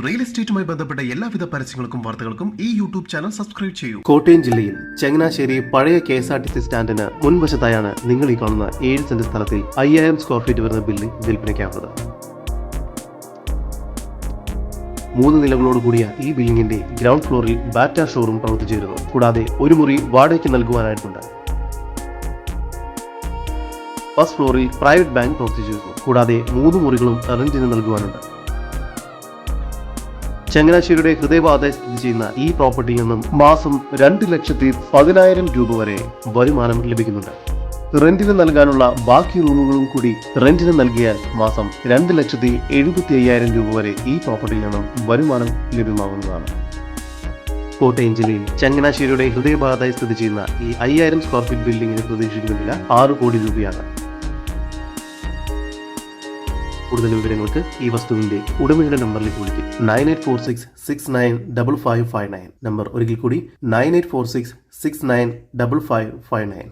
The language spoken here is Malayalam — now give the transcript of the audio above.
റിയൽ എസ്റ്റേറ്റുമായി ബന്ധപ്പെട്ട എല്ലാവിധ പരസ്യങ്ങൾക്കും വാർത്തകൾക്കും ഈ യൂട്യൂബ് ചാനൽ സബ്സ്ക്രൈബ് ചെയ്യൂ. കോട്ടയം ജില്ലയിൽ ചങ്ങനാശ്ശേരി പഴയ KSRTC സ്റ്റാൻഡിന് മുൻവശത്തായാണ് നിങ്ങൾ ഈ കാണുന്ന 7 സെന്റ് സ്ഥലത്തിൽ 5000 സ്ക്വയർ ഫീറ്റ് വരുന്ന ബിൽഡിംഗ് വിൽപ്പനയ്ക്കാവുന്നത്. 3 നിലകളോട് കൂടിയ ഈ ബിൽഡിംഗിന്റെ ഗ്രൗണ്ട് ഫ്ലോറിൽ ബാറ്റ ഷോറൂം പ്രവർത്തിച്ചു വരുന്നു. കൂടാതെ ഒരു മുറി വാടകയ്ക്ക് നൽകുവാനായിട്ടുണ്ട്. ഫസ്റ്റ് ഫ്ലോറിൽ പ്രൈവറ്റ് ബാങ്ക് പ്രവർത്തിച്ചു വരുന്നു. കൂടാതെ 3 മുറികളും റെന്റിന് നൽകുവാനുണ്ട്. ചങ്ങനാശ്ശേരിയുടെ ഹൃദയഭാഗത്ത് സ്ഥിതി ചെയ്യുന്ന ഈ പ്രോപ്പർട്ടിയിൽ നിന്നും മാസം 2,10,000 രൂപ വരെ വരുമാനം ലഭിക്കുന്നുണ്ട്. റെന്റിന് നൽകാനുള്ള ബാക്കി റൂമുകളും കൂടി റെന്റിന് നൽകിയാൽ മാസം 2,75,000 രൂപ വരെ ഈ പ്രോപ്പർട്ടിയിൽ നിന്നും വരുമാനം ലഭ്യമാകുന്നതാണ്. കോട്ടയം ജില്ലയിൽ ചങ്ങനാശ്ശേരിയുടെ ഹൃദയഭാഗത്തായി സ്ഥിതി ചെയ്യുന്ന ഈ 5000 സ്ക്വയർ ഫീറ്റ് ബിൽഡിംഗിന് പ്രതീക്ഷിക്കുന്ന വില 6 കോടി രൂപയാണ്. കൂടുതൽ വിവരങ്ങൾക്ക് ഈ വസ്തുവിന്റെ ഉടമയുടെ നമ്പറിലേക്ക് വിളിക്കും. 9846695559. നമ്പർ ഒരിക്കൽ കൂടി 9846695559.